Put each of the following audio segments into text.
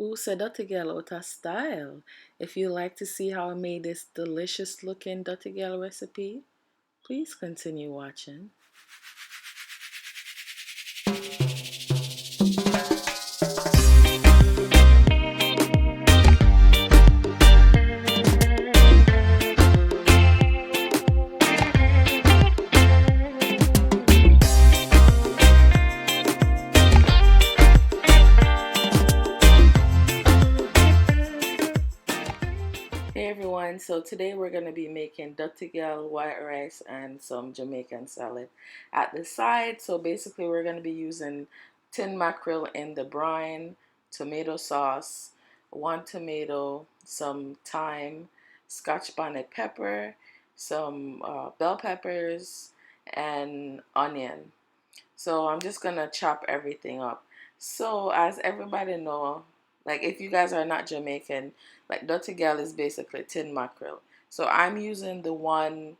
Ooh, said Dutty Gyal out of style. If you like to see how I made this delicious looking Dutty Gyal recipe, please continue watching. Hey everyone, so today we're going to be making Dutty Gyal white rice and some Jamaican salad at the side. So basically we're going to be using tin mackerel in the brine, tomato sauce, one tomato, some thyme, scotch bonnet pepper, some bell peppers, and onion. So I'm just gonna chop everything up. So as everybody know, like if you guys are not Jamaican, like Dutty Gyal is basically tin mackerel. So I'm using the one,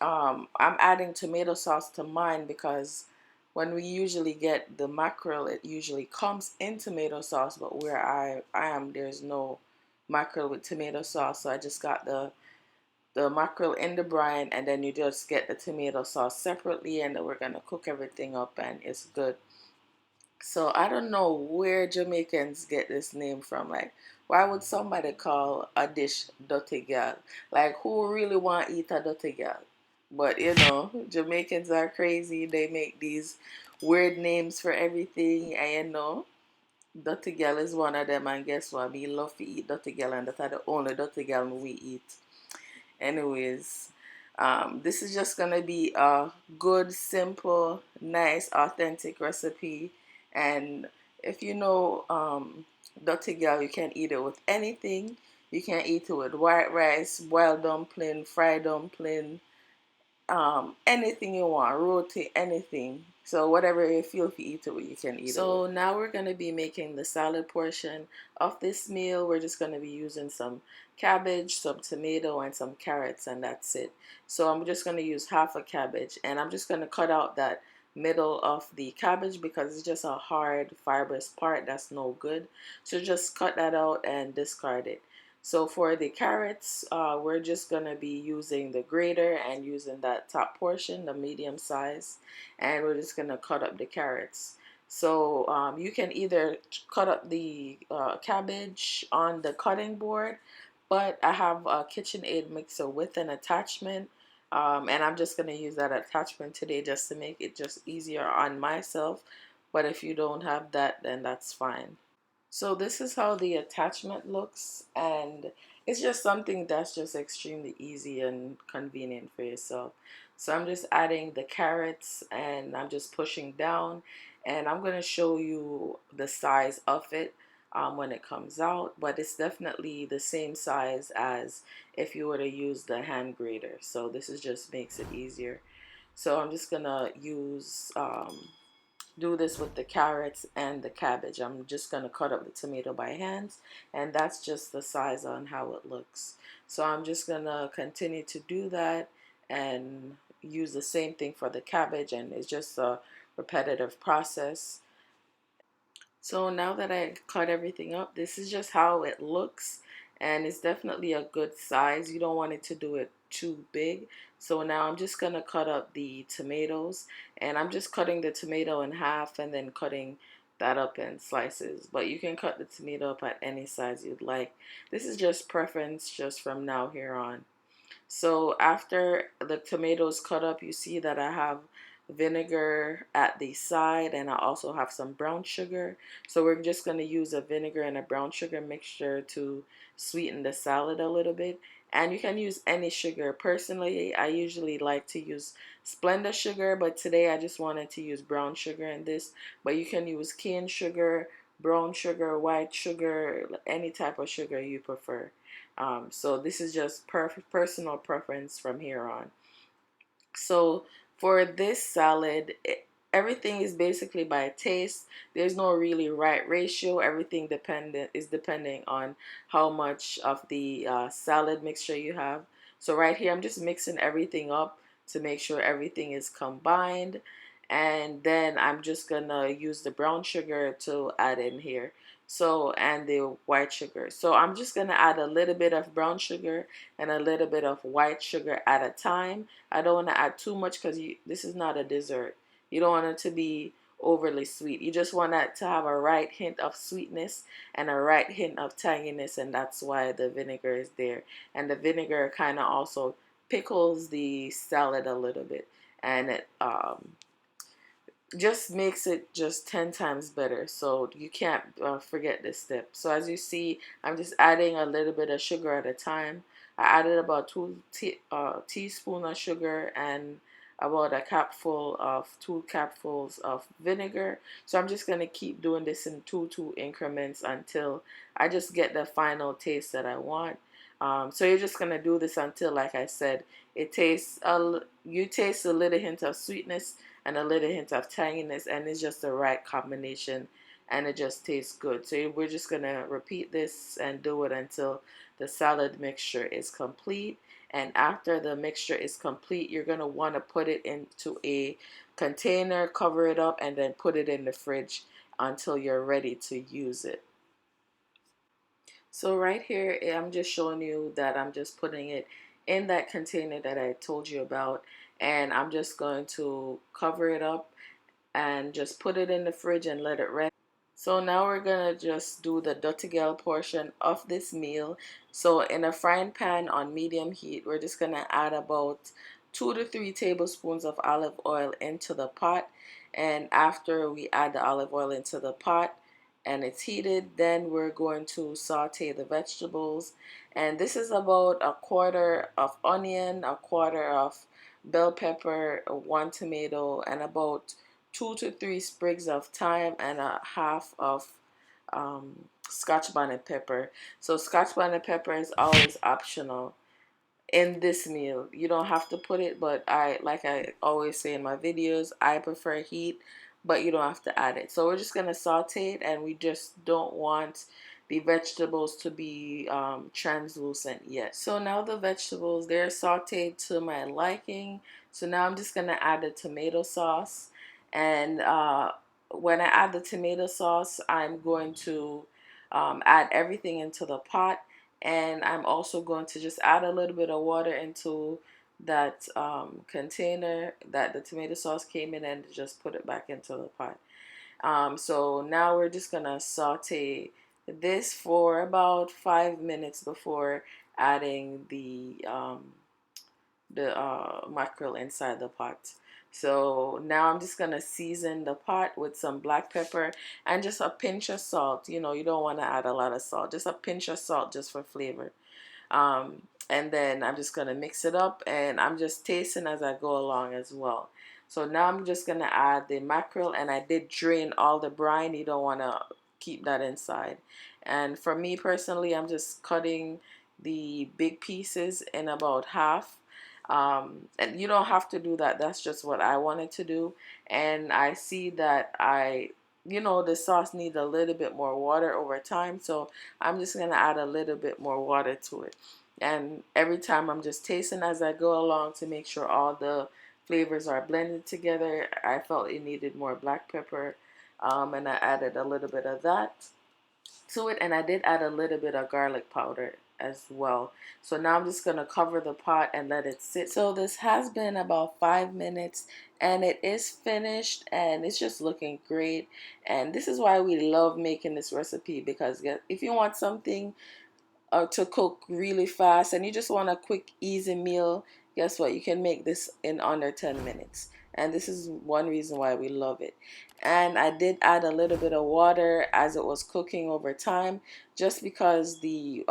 I'm adding tomato sauce to mine because when we usually get the mackerel, it usually comes in tomato sauce, but where I am, there's no mackerel with tomato sauce. So I just got the mackerel in the brine, and then you just get the tomato sauce separately, and then we're gonna cook everything up and it's good. So I don't know where Jamaicans get this name from. Like, why would somebody call a dish Dutty Gyal? Like, who really want to eat a Dutty Gyal? But you know, Jamaicans are crazy. They make these weird names for everything, and you know, Dutty Gyal is one of them. And guess what? We love to eat Dutty Gyal, and that's the only Dutty Gyal we eat. Anyways, this is just gonna be a good, simple, nice, authentic recipe. And if you know Dutty Gyal, you can eat it with anything. You can eat it with white rice, boiled dumpling, fried dumpling, anything you want, roti, anything. So whatever you feel if you eat it with, you can eat it with. So now we're gonna be making the salad portion of this meal. We're just gonna be using some cabbage, some tomato, and some carrots, and that's it. So I'm just gonna use half a cabbage, and I'm just gonna cut out that middle of the cabbage because it's just a hard fibrous part that's no good. So just cut that out and discard it. So for the carrots, we're just gonna be using the grater and using that top portion, the medium size, and we're just gonna cut up the carrots. So you can either cut up the cabbage on the cutting board, but I have a KitchenAid mixer with an attachment, and I'm just gonna use that attachment today just to make it just easier on myself. But if you don't have that, then that's fine. So this is how the attachment looks, and it's just something that's just extremely easy and convenient for yourself. So I'm just adding the carrots and I'm just pushing down, and I'm going to show you the size of it when it comes out, but it's definitely the same size as if you were to use the hand grater. So this is just makes it easier. So I'm just going to use do this with the carrots and the cabbage. I'm just going to cut up the tomato by hands, and that's just the size on how it looks. So I'm just going to continue to do that and use the same thing for the cabbage, and it's just a repetitive process. So now that I cut everything up, this is just how it looks, and it's definitely a good size. You don't want it to do it too big. So now I'm just gonna cut up the tomatoes, and I'm just cutting the tomato in half and then cutting that up in slices. But you can cut the tomato up at any size you'd like. This is just preference just from now here on. So after the tomatoes cut up, you see that I have vinegar at the side, and I also have some brown sugar. So we're just going to use a vinegar and a brown sugar mixture to sweeten the salad a little bit. And you can use any sugar. Personally, I usually like to use Splenda sugar, but today I just wanted to use brown sugar in this. But you can use cane sugar, brown sugar, white sugar, any type of sugar you prefer. So this is just personal preference from here on. So for this salad, everything is basically by taste. There's no really right ratio. Everything depending on how much of the salad mixture you have. So right here, I'm just mixing everything up to make sure everything is combined. And then I'm just gonna use the brown sugar to add in here. So, and the white sugar. So I'm just gonna add a little bit of brown sugar and a little bit of white sugar at a time. I don't want to add too much because this is not a dessert. You don't want it to be overly sweet. You just want it to have a right hint of sweetness and a right hint of tanginess, and that's why the vinegar is there. And the vinegar kind of also pickles the salad a little bit, and it just makes it just 10 times better. So you can't forget this step. So as you see, I'm just adding a little bit of sugar at a time. I added about teaspoons of sugar and about a capful of 2 capfuls of vinegar. So I'm just going to keep doing this in two increments until I just get the final taste that I want. So you're just going to do this until, like I said, you taste a little hint of sweetness and a little hint of tanginess, and it's just the right combination, and it just tastes good. So we're just gonna repeat this and do it until the salad mixture is complete. And after the mixture is complete, you're gonna want to put it into a container, cover it up, and then put it in the fridge until you're ready to use it. So right here, I'm just showing you that I'm just putting it in that container that I told you about, and I'm just going to cover it up and just put it in the fridge and let it rest. So now we're gonna just do the Dutty Gyal portion of this meal. So in a frying pan on medium heat, we're just gonna add about 2 to 3 tablespoons of olive oil into the pot. And after we add the olive oil into the pot and it's heated, then we're going to saute the vegetables. And this is about a quarter of onion, a quarter of bell pepper, 1 tomato, and about 2 to 3 sprigs of thyme and a half of Scotch bonnet pepper. So Scotch bonnet pepper is always optional in this meal. You don't have to put it, but like I always say in my videos, I prefer heat, but you don't have to add it. So we're just gonna saute it, and we just don't want the vegetables to be translucent yet. So now the vegetables, they're sauteed to my liking. So now I'm just gonna add the tomato sauce, and when I add the tomato sauce, I'm going to add everything into the pot, and I'm also going to just add a little bit of water into that container that the tomato sauce came in, and just put it back into the pot. So now we're just gonna saute this for about 5 minutes before adding the mackerel inside the pot. So now I'm just gonna season the pot with some black pepper and just a pinch of salt. You know, you don't want to add a lot of salt, just a pinch of salt just for flavor. And then I'm just gonna mix it up, and I'm just tasting as I go along as well. So now I'm just gonna add the mackerel, and I did drain all the brine. You don't want to keep that inside. And for me personally, I'm just cutting the big pieces in about half. And you don't have to do that. That's just what I wanted to do. And I see that the sauce needs a little bit more water over time. So I'm just going to add a little bit more water to it. And every time I'm just tasting as I go along to make sure all the flavors are blended together. I felt it needed more black pepper. And I added a little bit of that to it, and I did add a little bit of garlic powder as well. So now I'm just gonna cover the pot and let it sit. So this has been about 5 minutes, and it is finished, and it's just looking great. And this is why we love making this recipe, because if you want something to cook really fast and you just want a quick easy meal, guess what, you can make this in under 10 minutes. And this is one reason why we love it. And I did add a little bit of water as it was cooking over time, just because the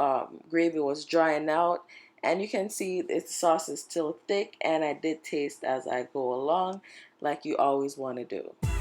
gravy was drying out. And you can see the sauce is still thick, and I did taste as I go along, like you always want to do.